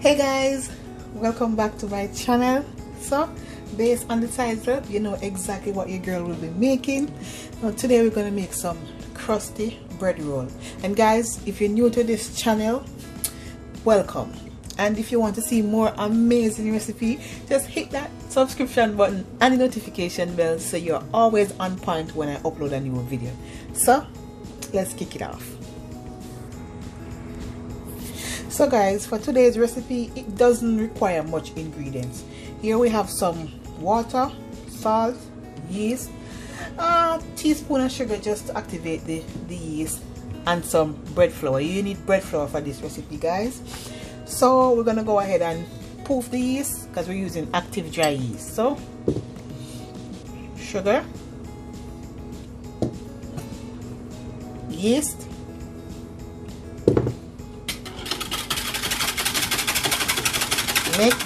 Hey guys, welcome back to my channel. So based on the title, you know exactly what your girl will be making. Now today we're going to make some crusty bread roll. And guys, if you're new to this channel, welcome. And if you want to see more amazing recipe, just hit that subscription button and the notification bell so you're always on point when I upload a new video. So let's kick it off. So guys, for today's recipe, it doesn't require much ingredients. Here we have some water, salt, yeast, a teaspoon of sugar just to activate the yeast, and some bread flour. You need bread flour for this recipe, guys. So we're gonna go ahead and proof the yeast because we're using active dry yeast. So sugar, yeast, mix,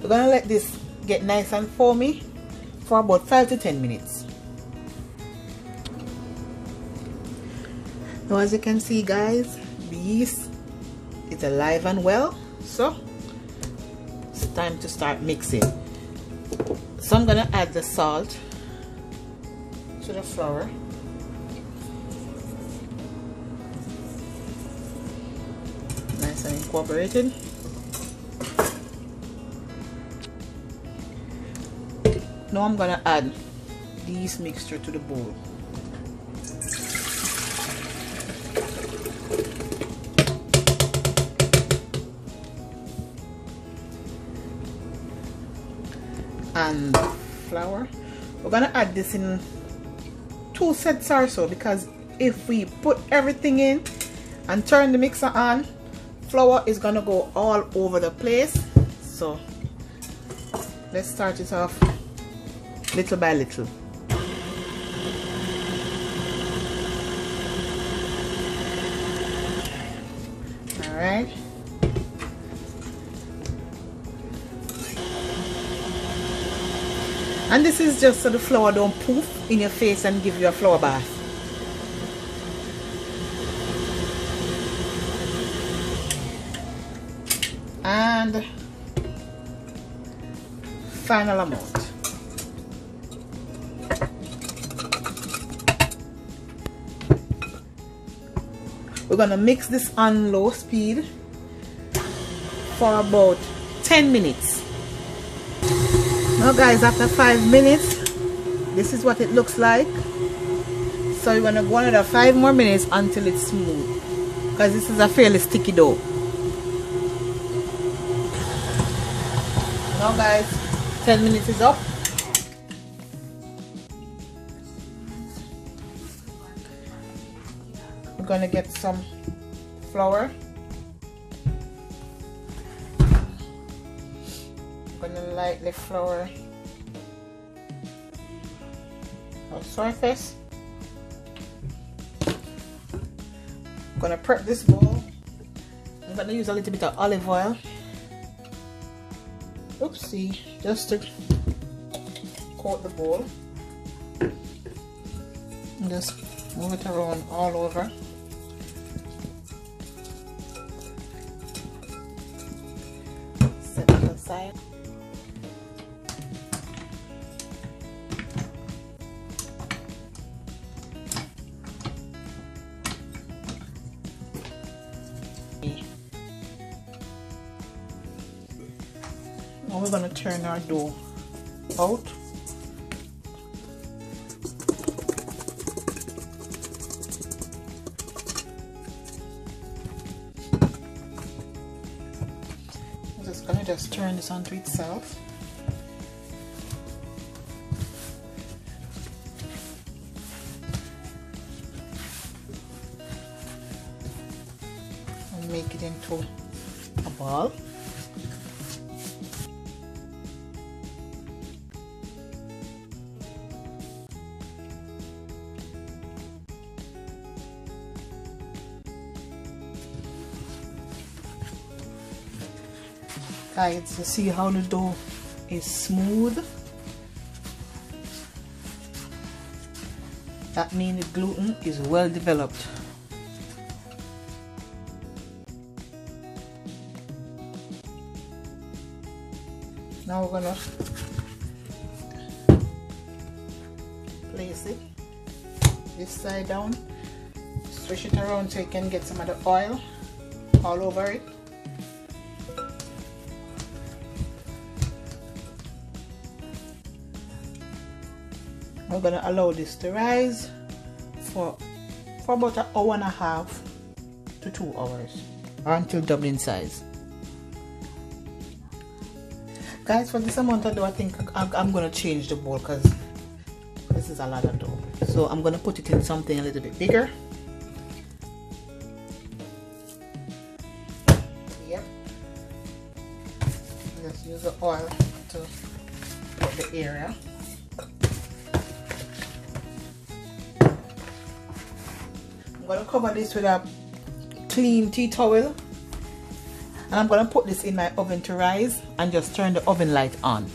we're gonna let this get nice and foamy for about 5 to 10 minutes. Now as you can see guys, the yeast is alive and well, so it's time to start mixing. So I'm gonna add the salt to the flour. Nice and incorporated. Now I'm gonna add the yeast mixture to the bowl. And flour. We're gonna add this in 2 sets or so, because if we put everything in and turn the mixer on, flour is gonna go all over the place. So let's start it off little by little. All right. And this is just so the flour don't poof in your face and give you a flour bath. And final amount. We're gonna mix this on low speed for about 10 minutes. Now guys, after 5 minutes, this is what it looks like. So you're gonna go another 5 more minutes until it's smooth, because this is a fairly sticky dough. Now guys, 10 minutes is up. We're gonna get some flour. Gonna lightly flour our surface. Gonna prep this bowl. I'm gonna use a little bit of olive oil. Oopsie, just to coat the bowl. And just move it around all over. Set it aside. Now we're going to turn our dough out. I'm just going to turn this onto itself. And make it into a ball. Guys, you see how the dough is smooth? That means the gluten is well developed. Now we're gonna place it this side down, switch it around so you can get some of the oil all over it. We're gonna allow this to rise for about an hour and a half to 2 hours, or until double in size. Guys, for this amount of dough, I think I'm gonna change the bowl because this is a lot of dough. So I'm gonna put it in something a little bit bigger. Yep. Just use the oil to get the area. I'm going to cover this with a clean tea towel, and I'm going to put this in my oven to rise and just turn the oven light on.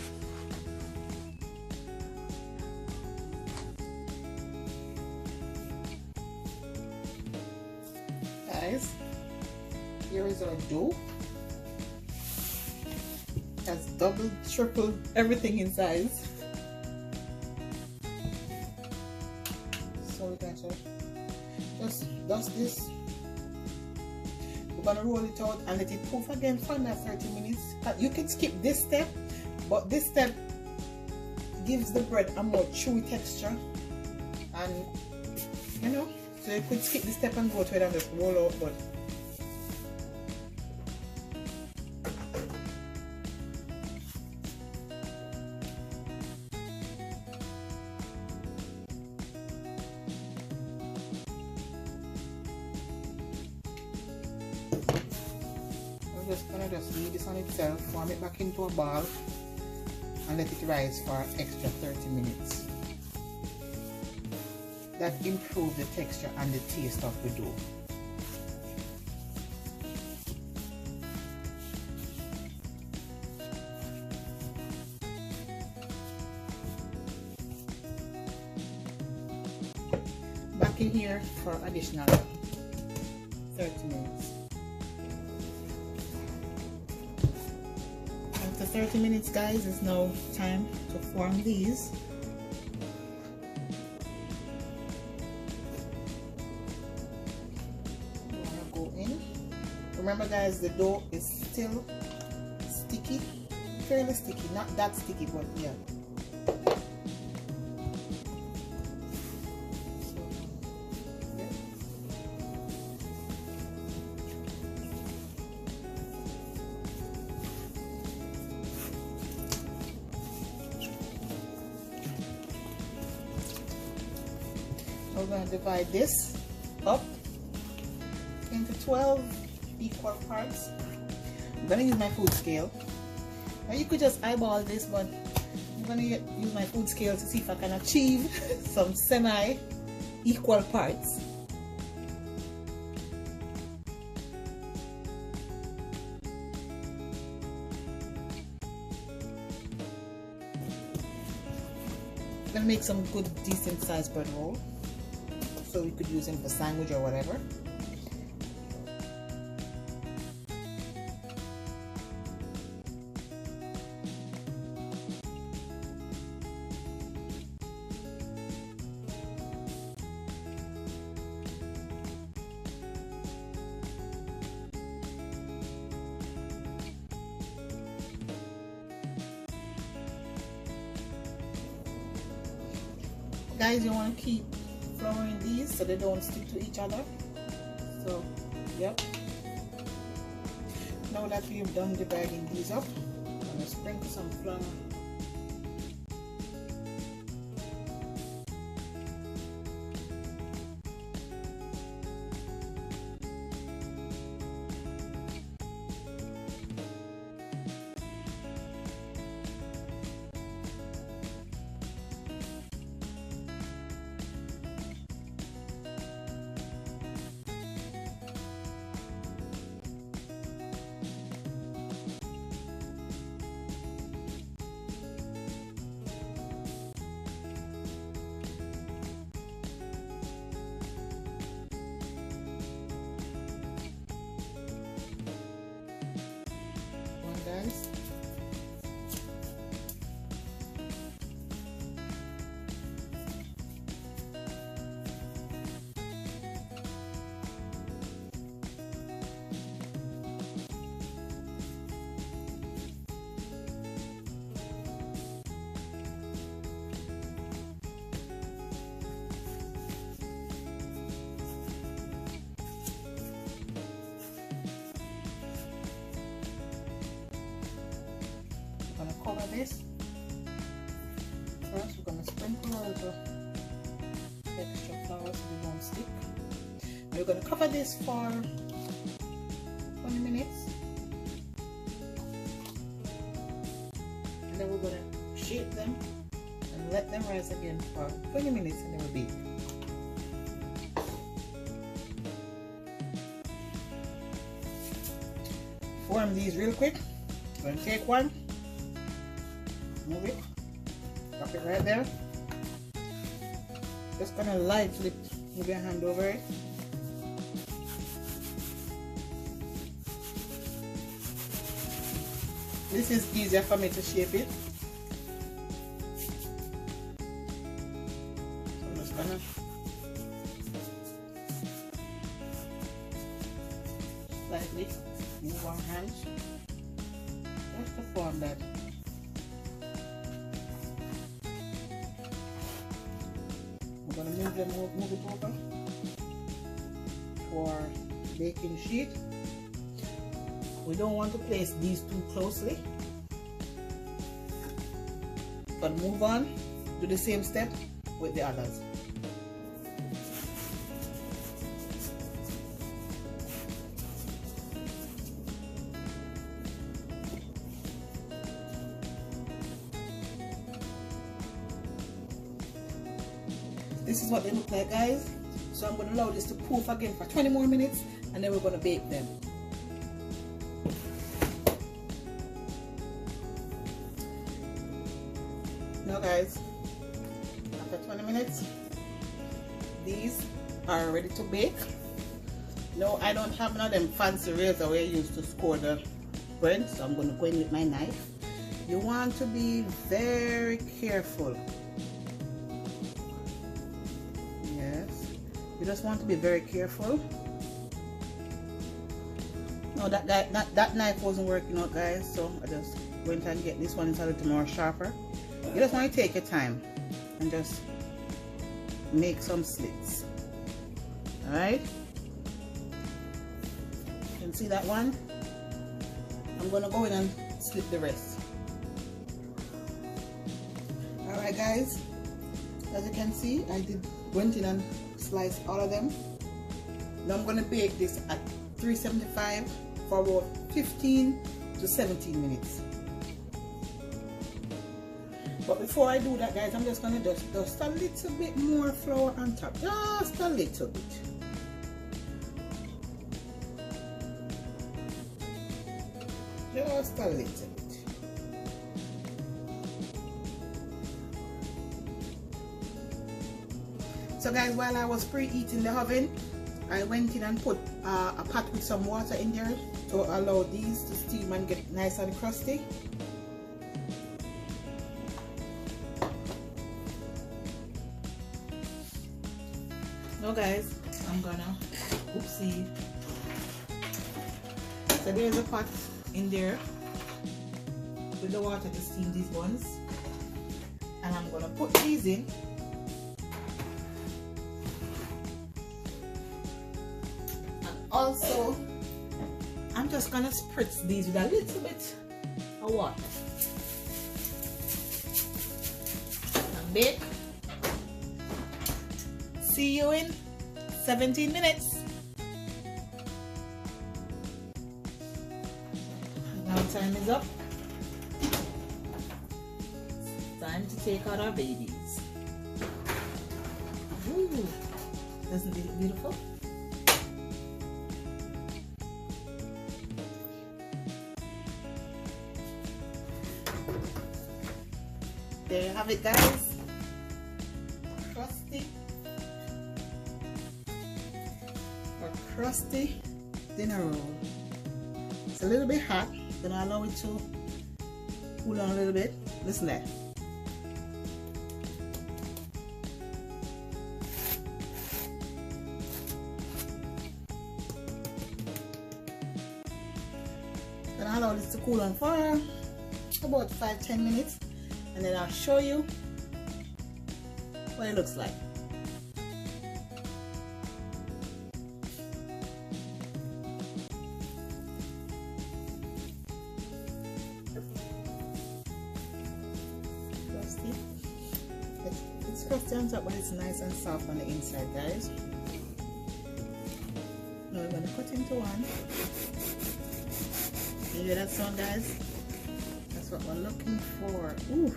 Guys, here is our dough. It has double, triple everything in size. So we can just dust this. We're gonna roll it out and let it poof again for another 30 minutes. You can skip this step, but this step gives the bread a more chewy texture, and you know, so you could skip this step and go to it and just roll out. But I'm just gonna leave this on itself, form it back into a ball, and let it rise for an extra 30 minutes. That improves the texture and the taste of the dough. Back in here for additional 30 minutes. After 30 minutes, guys, it's now time to form these. You want to go in. Remember, guys, the dough is still sticky, fairly sticky, not that sticky, but yeah. We're going to divide this up into 12 equal parts. I'm going to use my food scale. Now you could just eyeball this, but I'm going to use my food scale to see if I can achieve some semi-equal parts. I'm going to make some good, decent sized bread roll, so we could use them for sandwich or whatever. Guys, you want to keep flouring these so they don't stick to each other. So, yep. Now that we've done dividing these up, I'm going to sprinkle some flour. this. First, we're gonna sprinkle a little extra flour so they don't stick. And we're gonna cover this for 20 minutes. And then we're gonna shake them and let them rise again for 20 minutes and then we'll bake. Form these real quick. I'm going to take one, move it, drop it right there. Just gonna lightly move your hand over it. This is easier for me to shape it. So I'm just gonna slightly move our hands just to form that. We're gonna move it over for baking sheet. We don't want to place these too closely, but move on, do the same step with the others. This is what they look like, guys. So I'm going to allow this to poof again for 20 more minutes and then we're going to bake them. Now guys, after 20 minutes, these are ready to bake. No, I don't have none of them fancy razor where I used to score the bread, so I'm going to go in with my knife. You want to be very careful. You just want to be very careful. No, that knife wasn't working out, guys, so I just went and get this one. It's a little more sharper. You just want to take your time and just make some slits. Alright, you can see that one. I'm gonna go in and slit the rest. Alright guys, as you can see, I went in and sliced all of them. Now I'm gonna bake this at 375 for about 15 to 17 minutes. But before I do that, guys, I'm just gonna dust a little bit more flour on top, just a little bit. Just a little bit. So guys, while I was preheating the oven, I went in and put a pot with some water in there to allow these to steam and get nice and crusty. Now guys, I'm gonna, oopsie. So there's a pot in there with the water to steam these buns. And I'm gonna put these in. Also, I'm just gonna spritz these with a little bit of water and bake. See you in 17 minutes. Now time is up. Time to take out our babies. Ooh, doesn't it look beautiful? There you have it, guys. Crusty dinner roll. It's a little bit hot. Gonna allow it to cool down a little bit. Listen to that. Gonna allow this to cool down for about 5-10 minutes, and then I'll show you what it looks like. crusty on top, but it's nice and soft on the inside, guys. Now we're gonna cut into one. You hear that sound, guys? That's what we're looking for. Ooh,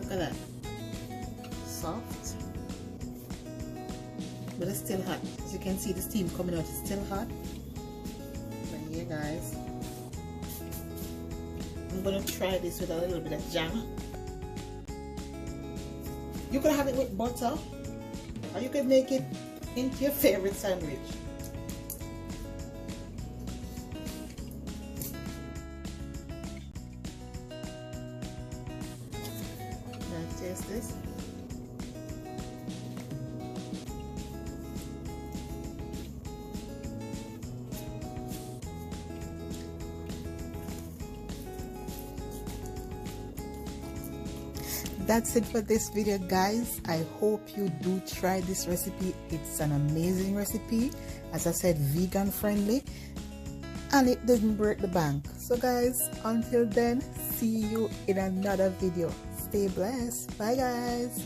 look at that. Soft, but it's still hot. As you can see, the steam coming out is still hot. So here, guys, I'm gonna try this with a little bit of jam. You could have it with butter, or you could make it into your favorite sandwich. Now taste this. That's it for this video, guys. I hope you do try this recipe. It's an amazing recipe, as I said, vegan friendly, and it doesn't break the bank. So guys, until then, see you in another video. Stay blessed. Bye guys.